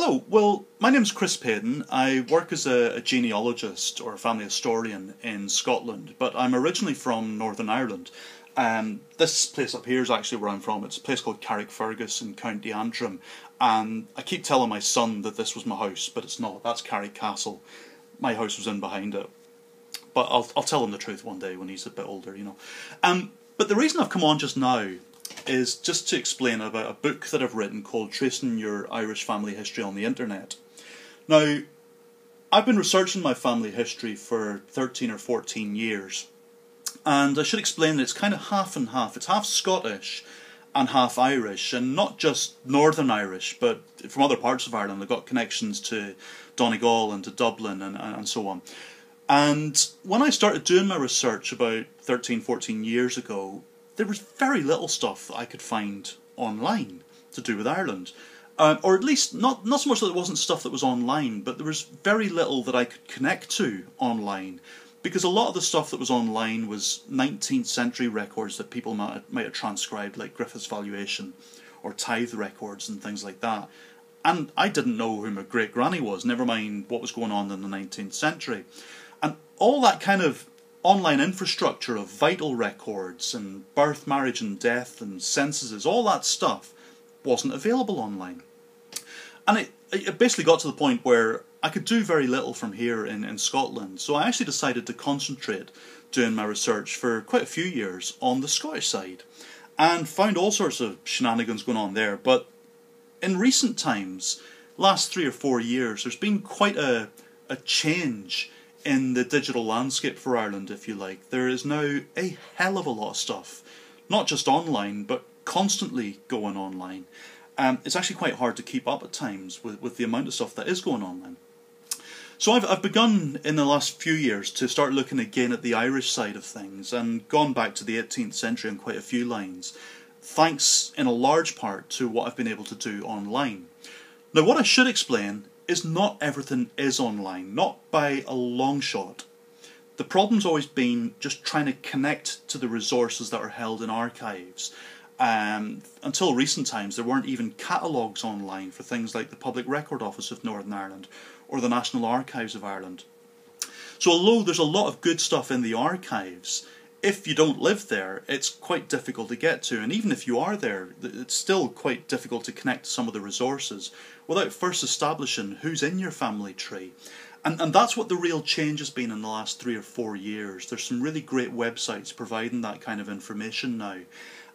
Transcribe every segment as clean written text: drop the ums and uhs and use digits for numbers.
Hello, well, my name's Chris Paton. I work as a genealogist or a family historian in Scotland, but I'm originally from Northern Ireland. This place up here is actually where I'm from. It's a place called Carrickfergus in County Antrim, and I keep telling my son that this was my house, but it's not. That's Carrick Castle. My house was in behind it. But I'll tell him the truth one day when he's a bit older, you know. But the reason I've come on just now is just to explain about a book that I've written called Tracing Your Irish Family History on the Internet. Now, I've been researching my family history for 13 or 14 years, and I should explain that it's kind of half and half. It's half Scottish and half Irish, and not just Northern Irish, but from other parts of Ireland. I've got connections to Donegal and to Dublin and so on. And when I started doing my research about 13, 14 years ago, there was very little stuff that I could find online to do with Ireland. Or at least, not so much that there wasn't stuff that was online, but there was very little that I could connect to online. Because a lot of the stuff that was online was 19th century records that people might have transcribed, like Griffith's Valuation, or tithe records and things like that. And I didn't know who my great-granny was, never mind what was going on in the 19th century. And all that kind of online infrastructure of vital records and birth, marriage and death and censuses, all that stuff wasn't available online. And it basically got to the point where I could do very little from here in Scotland, so I actually decided to concentrate doing my research for quite a few years on the Scottish side, and found all sorts of shenanigans going on there. But in recent times, last 3 or 4 years, there's been quite a change in the digital landscape for Ireland, if you like. There is now a hell of a lot of stuff, not just online, but constantly going online. It's actually quite hard to keep up at times with the amount of stuff that is going online. So I've begun in the last few years to start looking again at the Irish side of things, and gone back to the 18th century on quite a few lines, thanks in a large part to what I've been able to do online. Now, what I should explain is not everything is online, not by a long shot. The problem's always been just trying to connect to the resources that are held in archives. Until recent times, there weren't even catalogues online for things like the Public Record Office of Northern Ireland or the National Archives of Ireland. So although there's a lot of good stuff in the archives, if you don't live there, it's quite difficult to get to, and even if you are there, it's still quite difficult to connect to some of the resources without first establishing who's in your family tree. And that's what the real change has been in the last 3 or 4 years. There's some really great websites providing that kind of information now.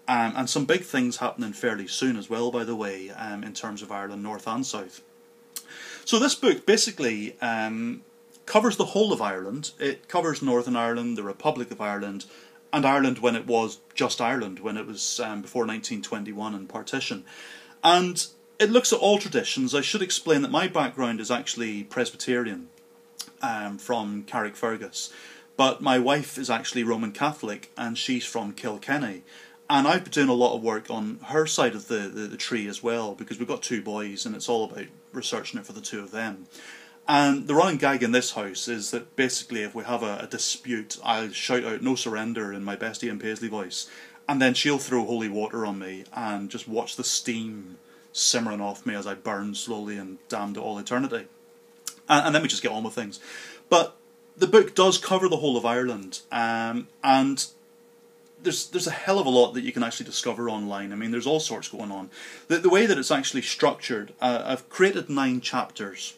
And some big things happening fairly soon as well, by the way, in terms of Ireland, North and South. So this book basically covers the whole of Ireland. It covers Northern Ireland, the Republic of Ireland, and Ireland when it was just Ireland, when it was before 1921 and partition. And it looks at all traditions. I should explain that my background is actually Presbyterian, from Carrickfergus, but my wife is actually Roman Catholic, and she's from Kilkenny. And I've been doing a lot of work on her side of the tree as well, because we've got 2 boys, and it's all about researching it for the 2 of them. And the running gag in this house is that basically if we have a dispute, I'll shout out "no surrender" in my best Ian Paisley voice, and then she'll throw holy water on me and just watch the steam simmering off me as I burn slowly and damn to all eternity. And then we just get on with things. But the book does cover the whole of Ireland, and there's a hell of a lot that you can actually discover online. I mean, there's all sorts going on. The way that it's actually structured, I've created 9 chapters.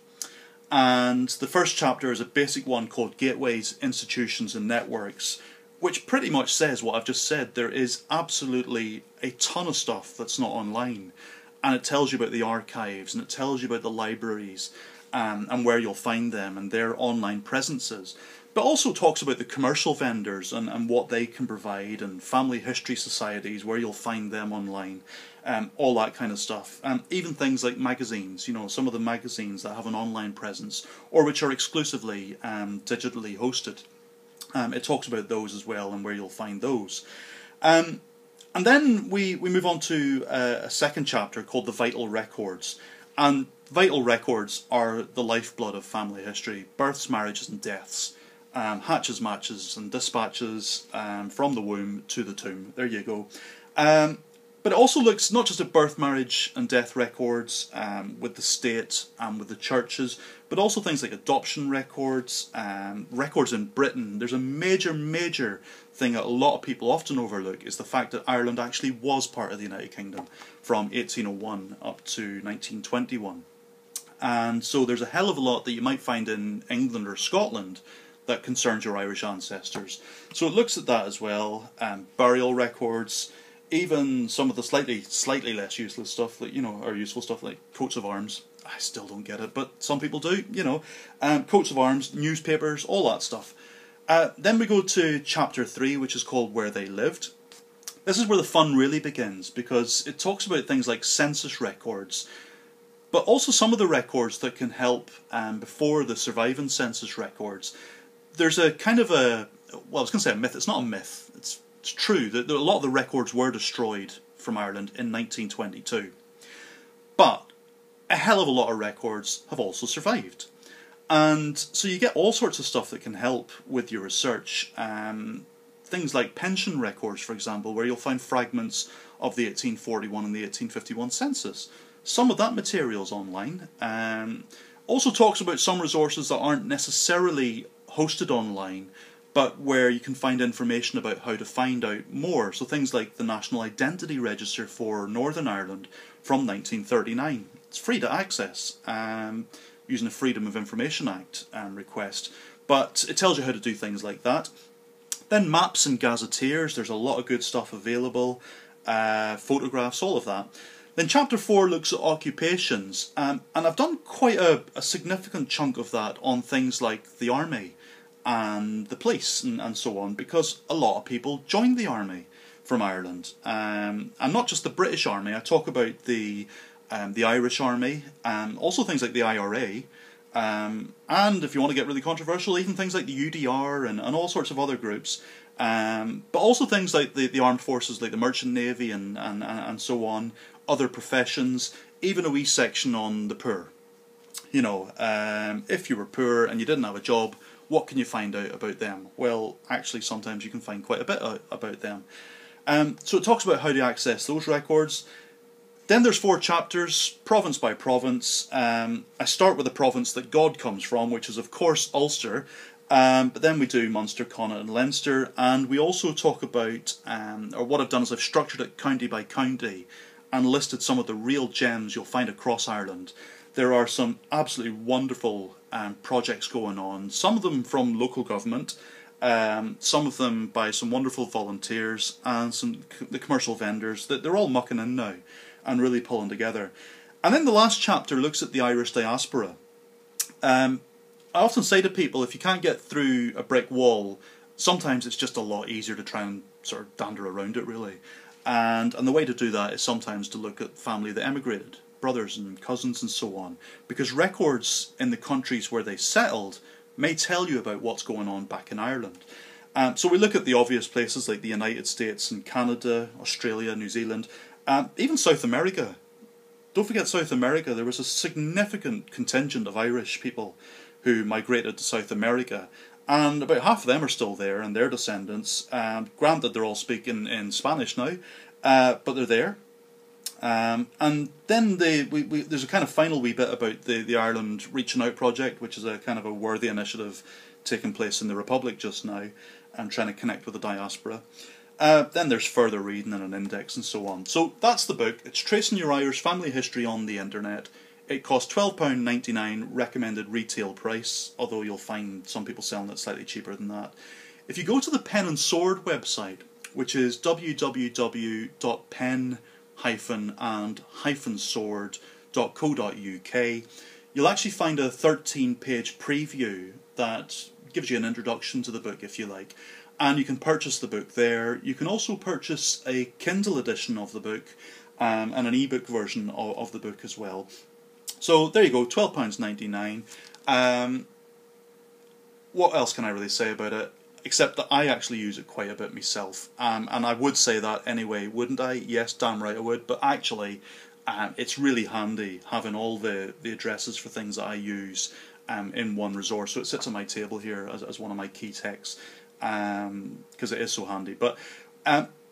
And the first chapter is a basic one called Gateways, Institutions and Networks, which pretty much says what I've just said. There is absolutely a ton of stuff that's not online. And it tells you about the archives, and it tells you about the libraries, and where you'll find them, and their online presences. But also talks about the commercial vendors and what they can provide, and family history societies, where you'll find them online, all that kind of stuff. Even things like magazines, you know, some of the magazines that have an online presence, or which are exclusively digitally hosted. It talks about those as well, and where you'll find those. And then we move on to a second chapter called The Vital Records. And vital records are the lifeblood of family history: births, marriages and deaths. Hatches, matches and dispatches, from the womb to the tomb. There you go. But it also looks not just at birth, marriage and death records with the state and with the churches, but also things like adoption records, records in Britain. There's a major thing that a lot of people often overlook is the fact that Ireland actually was part of the United Kingdom from 1801 up to 1921. And so there's a hell of a lot that you might find in England or Scotland that concerns your Irish ancestors. So it looks at that as well, burial records, even some of the slightly less useless stuff, like, or useful stuff like coats of arms. I still don't get it, but some people do, coats of arms, newspapers, all that stuff. Then we go to chapter 3, which is called Where They Lived. This is where the fun really begins, because it talks about things like census records, but also some of the records that can help before the surviving census records. There's a kind of I was going to say a myth. It's not a myth. It's true that a lot of the records were destroyed from Ireland in 1922. But a hell of a lot of records have also survived. And so you get all sorts of stuff that can help with your research. Things like pension records, for example, where you'll find fragments of the 1841 and the 1851 census. Some of that material's online. Also talks about some resources that aren't necessarily hosted online, but where you can find information about how to find out more. So things like the National Identity Register for Northern Ireland from 1939. It's free to access using the Freedom of Information Act request, but it tells you how to do things like that. Then maps and gazetteers, there's a lot of good stuff available, photographs, all of that. Then chapter 4 looks at occupations, and I've done quite a significant chunk of that on things like the army and the police and so on, because a lot of people joined the army from Ireland, and not just the British army. I talk about the Irish army, also things like the IRA, and if you want to get really controversial, even things like the UDR and all sorts of other groups, but also things like the armed forces, like the Merchant Navy and so on, other professions, even a wee section on the poor. If you were poor and you didn't have a job, what can you find out about them? Well, actually sometimes you can find quite a bit out about them. So it talks about how to access those records. Then there's 4 chapters, province by province. I start with the province that God comes from, which is of course Ulster, but then we do Munster, Connaught and Leinster, and we also talk about, or what I've done is I've structured it county by county and listed some of the real gems you'll find across Ireland. There are some absolutely wonderful projects going on, some of them from local government, some of them by some wonderful volunteers, and the commercial vendors. They're all mucking in now and really pulling together. And then the last chapter looks at the Irish diaspora. I often say to people, if you can't get through a brick wall, sometimes it's just a lot easier to try and sort of dander around it, really. And the way to do that is sometimes to look at family that emigrated, brothers and cousins and so on, because records in the countries where they settled may tell you about what's going on back in Ireland. So we look at the obvious places like the United States and Canada, Australia, New Zealand, even South America. Don't forget South America. There was a significant contingent of Irish people who migrated to South America, and about half of them are still there and their descendants. Granted, they're all speaking in Spanish now, but they're there. And then there's a kind of final wee bit about the Ireland Reaching Out project, which is a kind of a worthy initiative taking place in the Republic just now, and trying to connect with the diaspora. Then there's further reading and an index and so on. So that's the book. It's Tracing Your Irish Family History on the Internet. It costs £12.99 recommended retail price, although you'll find some people selling it slightly cheaper than that. If you go to the Pen and Sword website, which is www.pen-and-sword.co.uk, you'll actually find a 13-page preview that gives you an introduction to the book, if you like. And you can purchase the book there. You can also purchase a Kindle edition of the book and an ebook version of the book as well. So there you go, £12.99. What else can I really say about it? Except that I actually use it quite a bit myself. And I would say that anyway, wouldn't I? Yes, damn right I would. But actually, it's really handy having all the addresses for things that I use in one resource. So it sits on my table here as one of my key texts, because it is so handy. But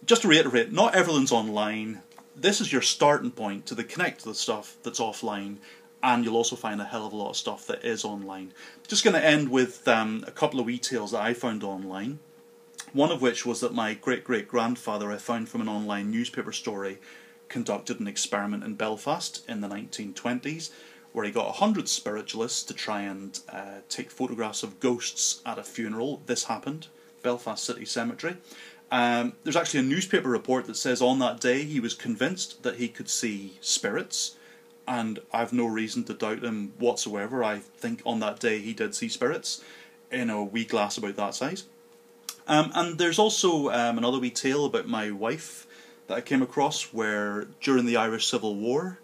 just to reiterate, not everything's online. this is your starting point to connect to the stuff that's offline, and you'll also find a hell of a lot of stuff that is online. Just going to end with a couple of wee tales that I found online. One of which was that my great-great-grandfather, I found from an online newspaper story, conducted an experiment in Belfast in the 1920s, where he got 100 spiritualists to try and take photographs of ghosts at a funeral. This happened, Belfast City Cemetery. There's actually a newspaper report that says on that day he was convinced that he could see spirits, and I've no reason to doubt him whatsoever. I think on that day he did see spirits in a wee glass about that size. And there's also another wee tale about my wife that I came across, where during the Irish Civil War,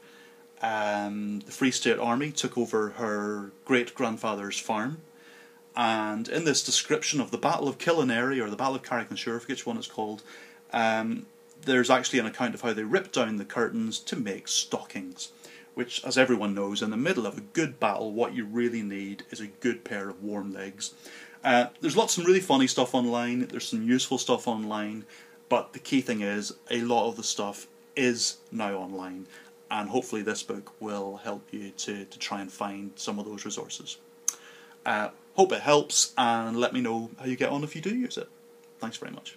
the Free State Army took over her great-grandfather's farm, and in this description of the Battle of Killinary, or the Battle of Carrick-on-Suir, which one it's called, there's actually an account of how they ripped down the curtains to make stockings, which, as everyone knows, in the middle of a good battle, what you really need is a good pair of warm legs. There's lots of really funny stuff online, there's some useful stuff online, but the key thing is, a lot of the stuff is now online, and hopefully this book will help you to try and find some of those resources. Hope it helps, and let me know how you get on if you do use it. Thanks very much.